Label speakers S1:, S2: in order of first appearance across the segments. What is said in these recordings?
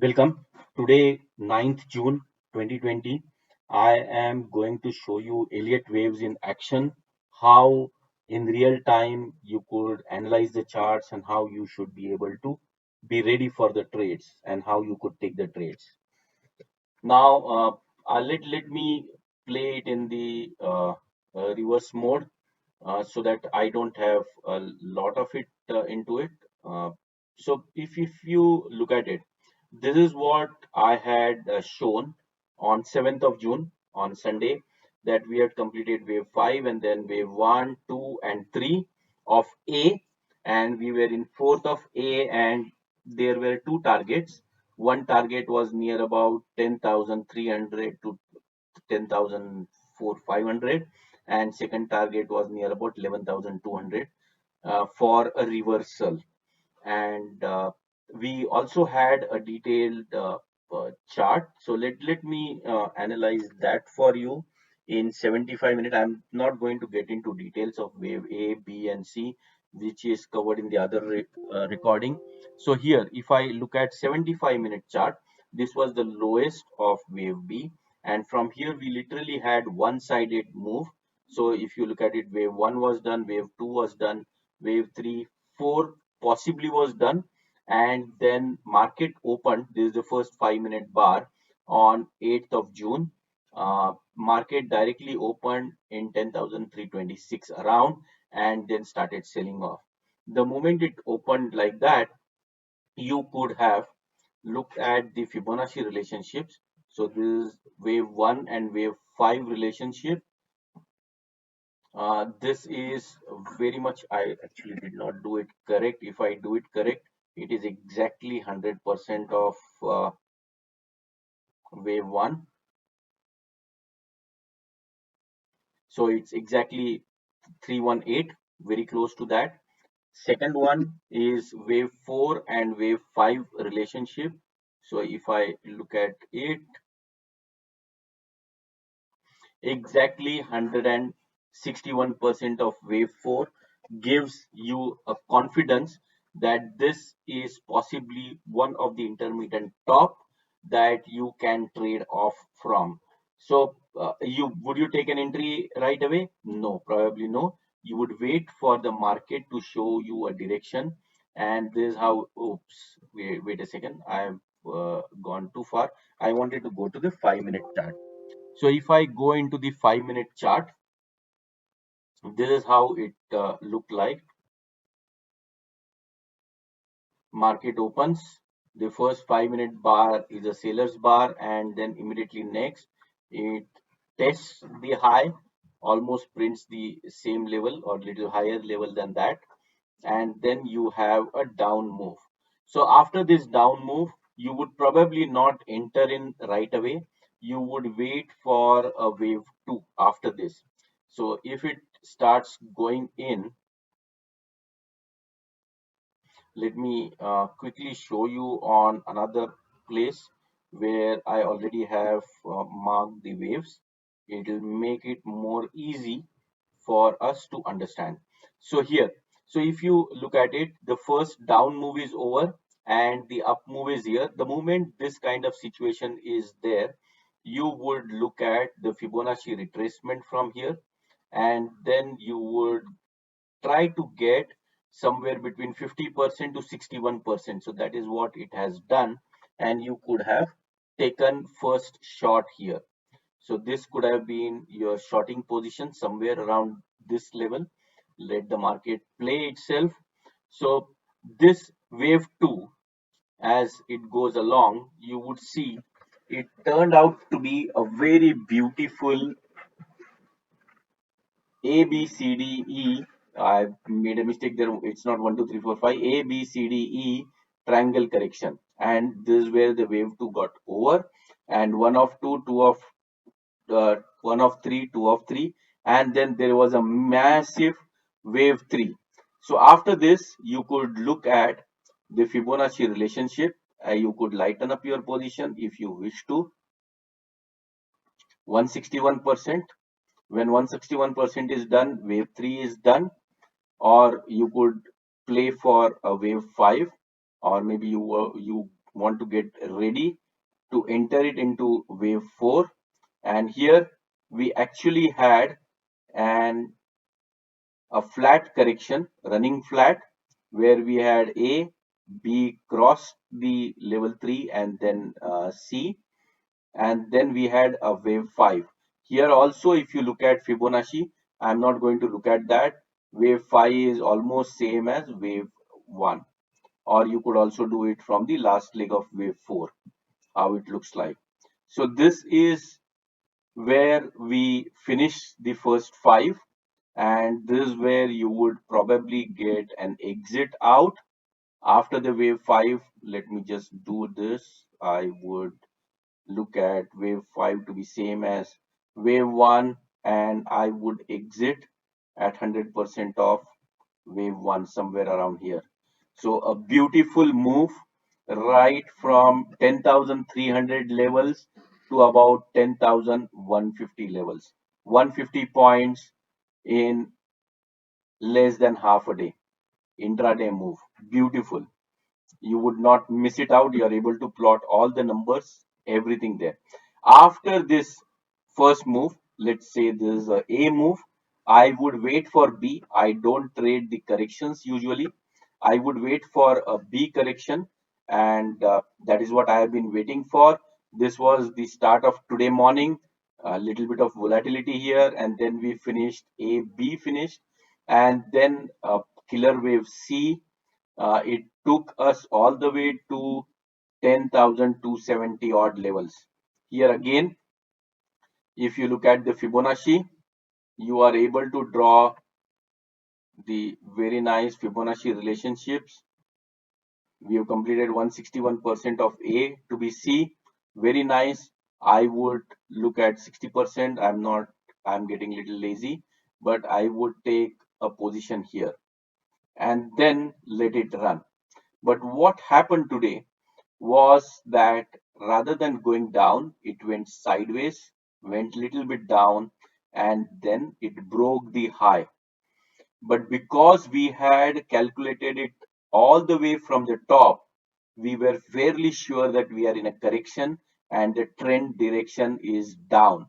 S1: Welcome. Today, 9th June 2020, I am going to show you Elliott waves in action, how in real time you could analyze the charts and how you should be able to be ready for the trades and how you could take the trades. Now, let me play it in the reverse mode so that I don't have a lot of it into it. Uh, so if you look at it, this is what I had shown on 7th of June on Sunday, that we had completed wave 5 and then wave 1, 2 and 3 of A, and we were in fourth of A, and there were two targets. One target was near about 10,300 to 10,500, and second target was near about 11,200 for a reversal. And we also had a detailed chart. So let me analyze that for you in 75 minutes. I'm not going to get into details of wave A, B, and C, which is covered in the other recording. So here, if I look at 75-minute chart, this was the lowest of wave B, and from here we literally had one-sided move. So if you look at it, wave 1 was done, wave 2 was done, wave 3, 4 possibly was done, and then market opened. This is the first 5-minute bar on 8th of June. Market directly opened in 10,326 around and then started selling off. The moment it opened like that, you could have looked at the Fibonacci relationships. So this is wave 1 and wave 5 relationship. This is very much, I actually did not do it correct. If I do it correct, it is exactly 100% of wave 1. So it's exactly 318, very close to that. Second one is wave 4 and wave 5 relationship. So if I look at it, exactly 161% of wave 4 gives you a confidence that this is possibly one of the intermittent top that you can trade off from. So you would you take an entry right away? No, probably no. You would wait for the market to show you a direction, and this is how. Oops, wait a second, I have gone too far. I wanted to go to the 5-minute chart. So if I go into the 5-minute chart, this is how it looked like. Market opens. The first 5-minute bar is a seller's bar, and then immediately next it tests the high, almost prints the same level or little higher level than that, and then you have a down move. So after this down move, you would probably not enter in right away. You would wait for a wave 2 after this. So if it starts going in, let me quickly show you on another place where I already have marked the waves. It will make it more easy for us to understand. So here, so if you look at it, the first down move is over and the up move is here. The moment this kind of situation is there, you would look at the Fibonacci retracement from here, and then you would try to get somewhere between 50% to 61%. So that is what it has done, and you could have taken first shot here. So this could have been your shorting position somewhere around this level. Let the market play itself. So this wave 2, as it goes along, you would see it turned out to be a very beautiful A, B, C, D, E. I made a mistake there. It's not 1, 2, 3, 4, 5. A, B, C, D, E triangle correction. And this is where the wave 2 got over. And one of two, one of three, two of three. And then there was a massive wave 3. So after this, you could look at the Fibonacci relationship. You could lighten up your position if you wish to. 161%. When 161% is done, wave 3 is done, or you could play for a wave 5, or maybe you want to get ready to enter it into wave 4. And here we actually had an a flat correction running flat, where we had A, B crossed the level 3 and then C, and then we had a wave 5. Here also, if you look at Fibonacci, I'm not going to look at that. Wave 5 is almost same as wave 1, or you could also do it from the last leg of wave 4, how it looks like. So this is where we finish the first 5, and this is where you would probably get an exit out after the wave 5. Let me just do this. I would look at wave 5 to be same as wave 1, and I would exit at 100% of wave 1 somewhere around here. So a beautiful move right from 10,300 levels to about 10,150 levels. 150 points in less than half a day. Intraday move. Beautiful. You would not miss it out. You are able to plot all the numbers, everything there. After this first move, let's say this is a move, I would wait for B. I don't trade the corrections usually. I would wait for a B correction, and that is what I have been waiting for. This was the start of today morning. A little bit of volatility here, and then we finished A, B finished, and then killer wave C. It took us all the way to 10,270 odd levels. Here again, if you look at the Fibonacci, you are able to draw the very nice Fibonacci relationships. We have completed 161% of A to be C. Very nice. I would look at 60%. I'm getting a little lazy, but I would take a position here and then let it run. But what happened today was that rather than going down, it went sideways, went little bit down, and then it broke the high. But because we had calculated it all the way from the top, we were fairly sure that we are in a correction and the trend direction is down.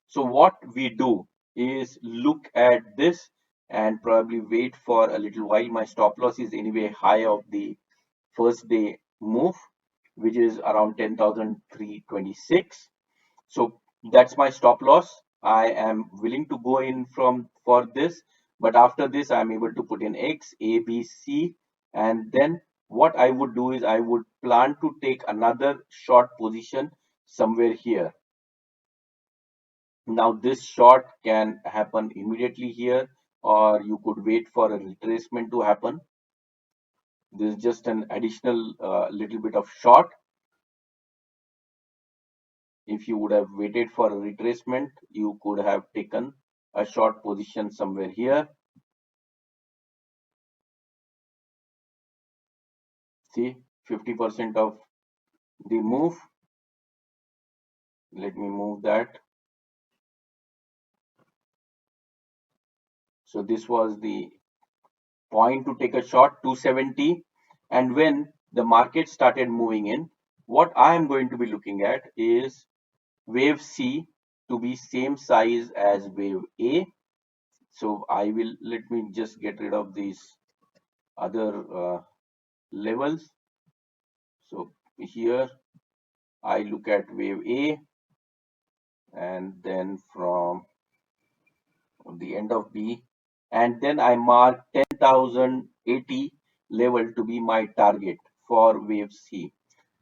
S1: So what we do is look at this and probably wait for a little while. My stop loss is anyway high of the first day move, which is around 10,326. So that's my stop loss. I am willing to go in from for this, but after this I'm able to put in X, A, B, C, and then what I would do is I would plan to take another short position somewhere here. Now this short can happen immediately here, or you could wait for a retracement to happen. This is just an additional little bit of short. If you would have waited for a retracement, you could have taken a short position somewhere here. See, 50% of the move. Let me move that. So this was the point to take a short, 270. And when the market started moving in, what I am going to be looking at is wave C to be same size as wave A. So let me just get rid of these other levels. So here I look at wave A, and then from the end of B, and then I mark 10,080 level to be my target for wave C.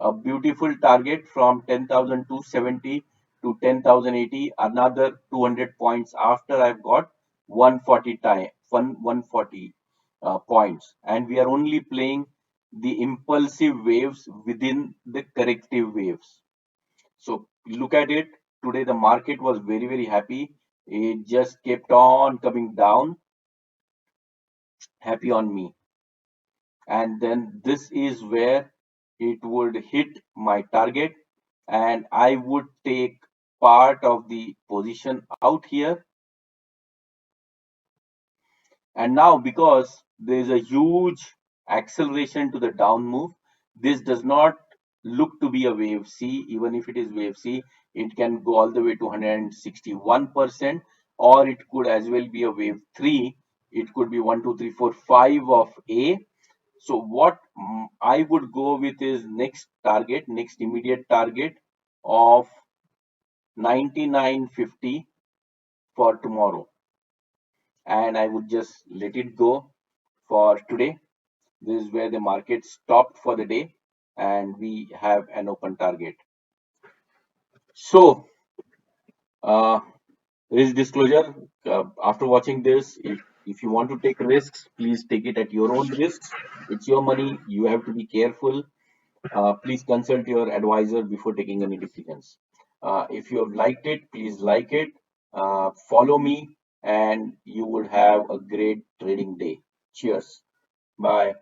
S1: A beautiful target from 10,270 to 10,080, another 200 points after I've got 140 points, and we are only playing the impulsive waves within the corrective waves. So look at it. Today the market was very, very happy. It just kept on coming down, happy on me. And then this is where it would hit my target, and I would take part of the position out here. And now, because there is a huge acceleration to the down move, this does not look to be a wave C. Even if it is wave C, it can go all the way to 161%, or it could as well be a wave 3. It could be 1, 2, 3, 4, 5 of A. So what I would go with is next immediate target of 99.50 for tomorrow, and I would just let it go for today. This is where the market stopped for the day, and we have an open target. So, uh, risk disclosure. After watching this, if you want to take risks, please take it at your own risks. It's your money. You have to be careful. Please consult your advisor before taking any decisions. If you have liked it, please like it. Follow me, and you would have a great trading day. Cheers. Bye.